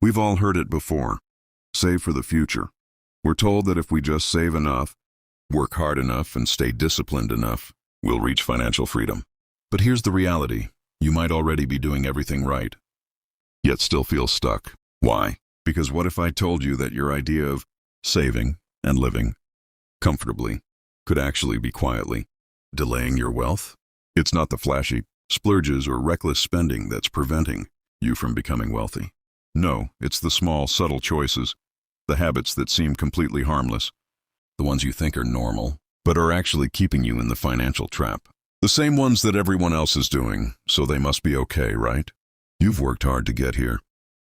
We've all heard it before. Save for the future. We're told that if we just save enough, work hard enough, and stay disciplined enough, we'll reach financial freedom. But here's the reality. You might already be doing everything right, yet still feel stuck. Why? Because what if I told you that your idea of saving and living comfortably could actually be quietly delaying your wealth? It's not the flashy splurges or reckless spending that's preventing you from becoming wealthy. No, it's the small, subtle choices, the habits that seem completely harmless, the ones you think are normal, but are actually keeping you in the financial trap. The same ones that everyone else is doing, so they must be okay, right? You've worked hard to get here,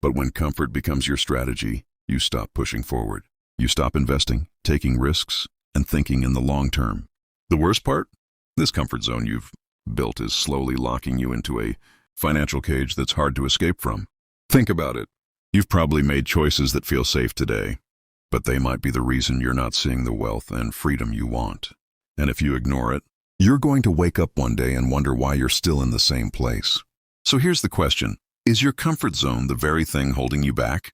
but when comfort becomes your strategy, you stop pushing forward. You stop investing, taking risks, and thinking in the long term. The worst part? This comfort zone you've built is slowly locking you into a financial cage that's hard to escape from. Think about it. You've probably made choices that feel safe today, but they might be the reason you're not seeing the wealth and freedom you want. And if you ignore it, you're going to wake up one day and wonder why you're still in the same place. So here's the question. Is your comfort zone the very thing holding you back?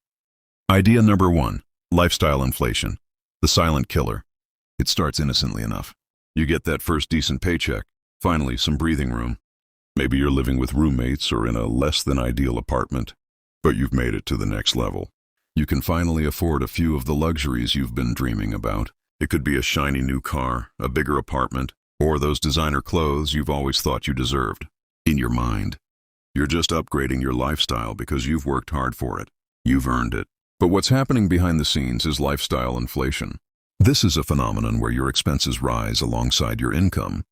Idea number 1, lifestyle inflation, the silent killer. It starts innocently enough. You get that first decent paycheck, finally some breathing room. Maybe you're living with roommates or in a less than ideal apartment, but you've made it to the next level. You can finally afford a few of the luxuries you've been dreaming about. It could be a shiny new car, a bigger apartment, or those designer clothes you've always thought you deserved. In your mind, you're just upgrading your lifestyle because you've worked hard for it. You've earned it. But what's happening behind the scenes is lifestyle inflation. This is a phenomenon where your expenses rise alongside your income,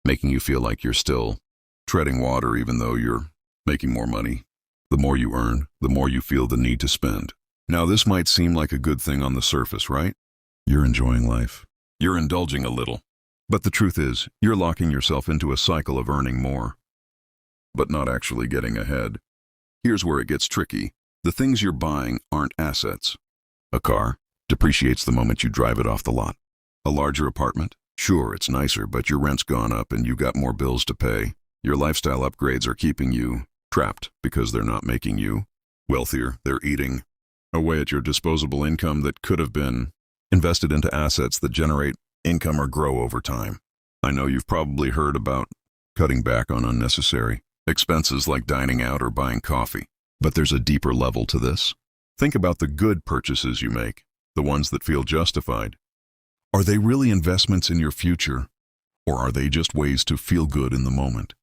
making you feel like you're still treading water even though you're making more money. The more you earn, the more you feel the need to spend. Now, this might seem like a good thing on the surface, right? You're enjoying life. You're indulging a little. But the truth is, you're locking yourself into a cycle of earning more, but not actually getting ahead. Here's where it gets tricky. The things you're buying aren't assets. A car depreciates the moment you drive it off the lot. A larger apartment? Sure, it's nicer, but your rent's gone up and you got more bills to pay. Your lifestyle upgrades are keeping you trapped because they're not making you wealthier. They're eating away at your disposable income that could have been invested into assets that generate income or grow over time. I know you've probably heard about cutting back on unnecessary expenses like dining out or buying coffee. But there's a deeper level to this. Think about the good purchases you make, the ones that feel justified. Are they really investments in your future, or are they just ways to feel good in the moment?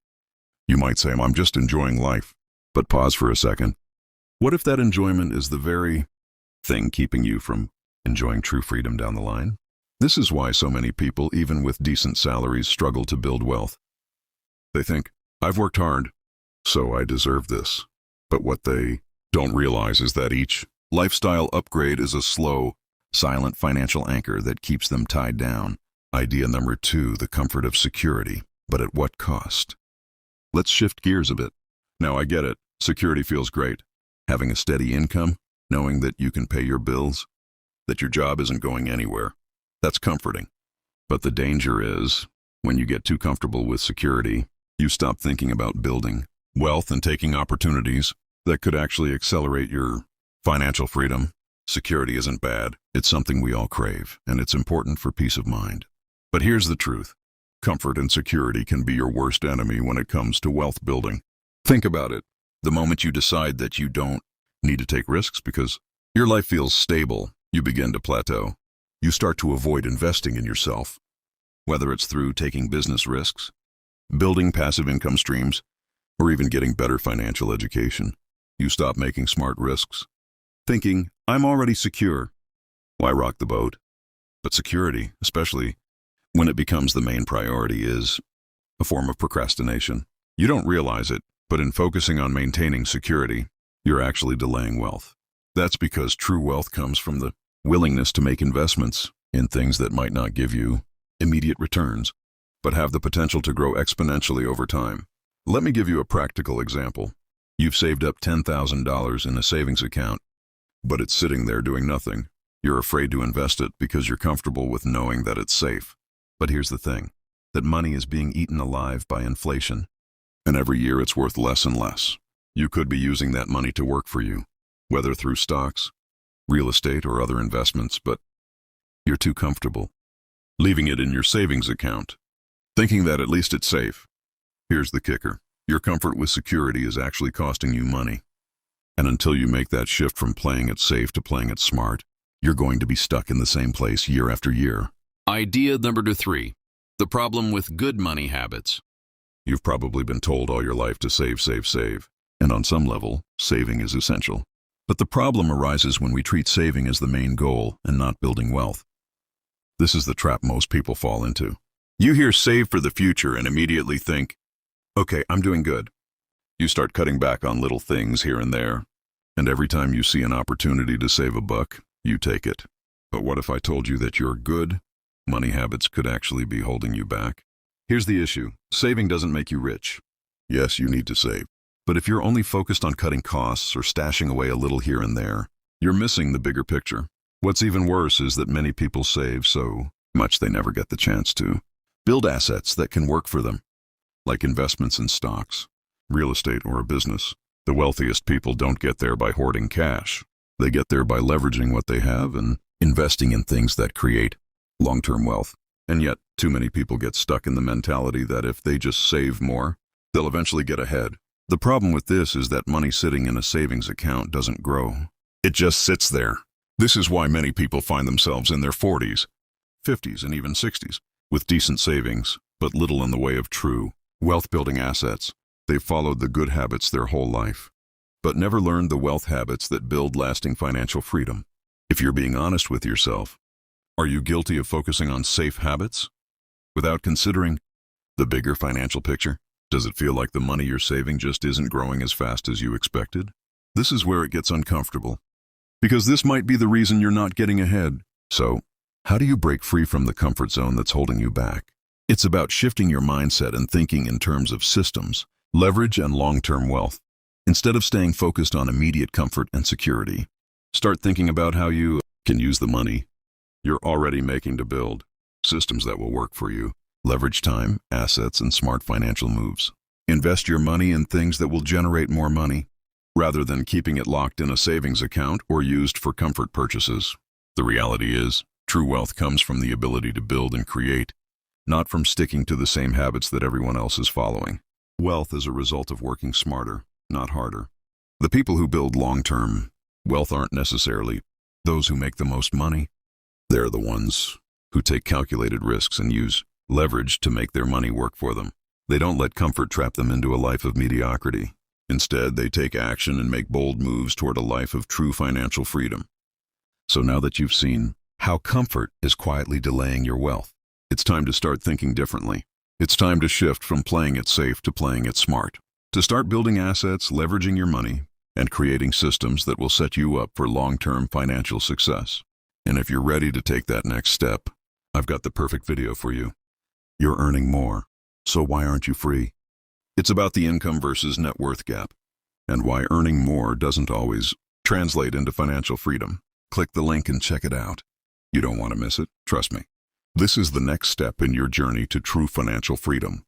You might say, I'm just enjoying life. But pause for a second. What if that enjoyment is the very thing keeping you from enjoying true freedom down the line? This is why so many people, even with decent salaries, struggle to build wealth. They think, I've worked hard, so I deserve this. But what they don't realize is that each lifestyle upgrade is a slow, silent financial anchor that keeps them tied down. Idea number 2, the comfort of security. But at what cost? Let's shift gears a bit. Now I get it. Security feels great. Having a steady income, knowing that you can pay your bills, that your job isn't going anywhere. That's comforting. But the danger is, when you get too comfortable with security, you stop thinking about building wealth and taking opportunities that could actually accelerate your financial freedom. Security isn't bad. It's something we all crave, and it's important for peace of mind. But here's the truth. Comfort and security can be your worst enemy when it comes to wealth building. Think about it. The moment you decide that you don't need to take risks because your life feels stable, you begin to plateau. You start to avoid investing in yourself, whether it's through taking business risks, building passive income streams, or even getting better financial education. You stop making smart risks, thinking, I'm already secure. Why rock the boat? But security, especially when it becomes the main priority, is a form of procrastination. You don't realize it, but in focusing on maintaining security, you're actually delaying wealth. That's because true wealth comes from the willingness to make investments in things that might not give you immediate returns, but have the potential to grow exponentially over time. Let me give you a practical example. You've saved up $10,000 in a savings account, but it's sitting there doing nothing. You're afraid to invest it because you're comfortable with knowing that it's safe. But here's the thing, that money is being eaten alive by inflation, and every year it's worth less and less. You could be using that money to work for you, whether through stocks, real estate, or other investments, but you're too comfortable, leaving it in your savings account, thinking that at least it's safe. Here's the kicker. Your comfort with security is actually costing you money. And until you make that shift from playing it safe to playing it smart, you're going to be stuck in the same place year after year. Idea number 3, the problem with good money habits. You've probably been told all your life to save, save, save. And on some level, saving is essential. But the problem arises when we treat saving as the main goal and not building wealth. This is the trap most people fall into. You hear save for the future and immediately think, okay, I'm doing good. You start cutting back on little things here and there. And every time you see an opportunity to save a buck, you take it. But what if I told you that your good money habits could actually be holding you back? Here's the issue. Saving doesn't make you rich. Yes, you need to save. But if you're only focused on cutting costs or stashing away a little here and there, you're missing the bigger picture. What's even worse is that many people save so much they never get the chance to build assets that can work for them, like investments in stocks, real estate, or a business. The wealthiest people don't get there by hoarding cash. They get there by leveraging what they have and investing in things that create long-term wealth. And yet, too many people get stuck in the mentality that if they just save more, they'll eventually get ahead. The problem with this is that money sitting in a savings account doesn't grow. It just sits there. This is why many people find themselves in their 40s, 50s, and even 60s, with decent savings, but little in the way of true wealth-building assets. They've followed the good habits their whole life, but never learned the wealth habits that build lasting financial freedom. If you're being honest with yourself, are you guilty of focusing on safe habits without considering the bigger financial picture? Does it feel like the money you're saving just isn't growing as fast as you expected? This is where it gets uncomfortable, because this might be the reason you're not getting ahead. So, how do you break free from the comfort zone that's holding you back? It's about shifting your mindset and thinking in terms of systems, leverage, and long-term wealth. Instead of staying focused on immediate comfort and security, start thinking about how you can use the money you're already making to build systems that will work for you. Leverage time, assets, and smart financial moves. Invest your money in things that will generate more money, rather than keeping it locked in a savings account or used for comfort purchases. The reality is, true wealth comes from the ability to build and create, not from sticking to the same habits that everyone else is following. Wealth is a result of working smarter, not harder. The people who build long-term wealth aren't necessarily those who make the most money. They're the ones who take calculated risks and use leverage to make their money work for them. They don't let comfort trap them into a life of mediocrity. Instead, they take action and make bold moves toward a life of true financial freedom. So now that you've seen how comfort is quietly delaying your wealth, it's time to start thinking differently. It's time to shift from playing it safe to playing it smart. To start building assets, leveraging your money, and creating systems that will set you up for long-term financial success. And if you're ready to take that next step, I've got the perfect video for you. You're earning more, so why aren't you free? It's about the income versus net worth gap, and why earning more doesn't always translate into financial freedom. Click the link and check it out. You don't want to miss it, trust me. This is the next step in your journey to true financial freedom.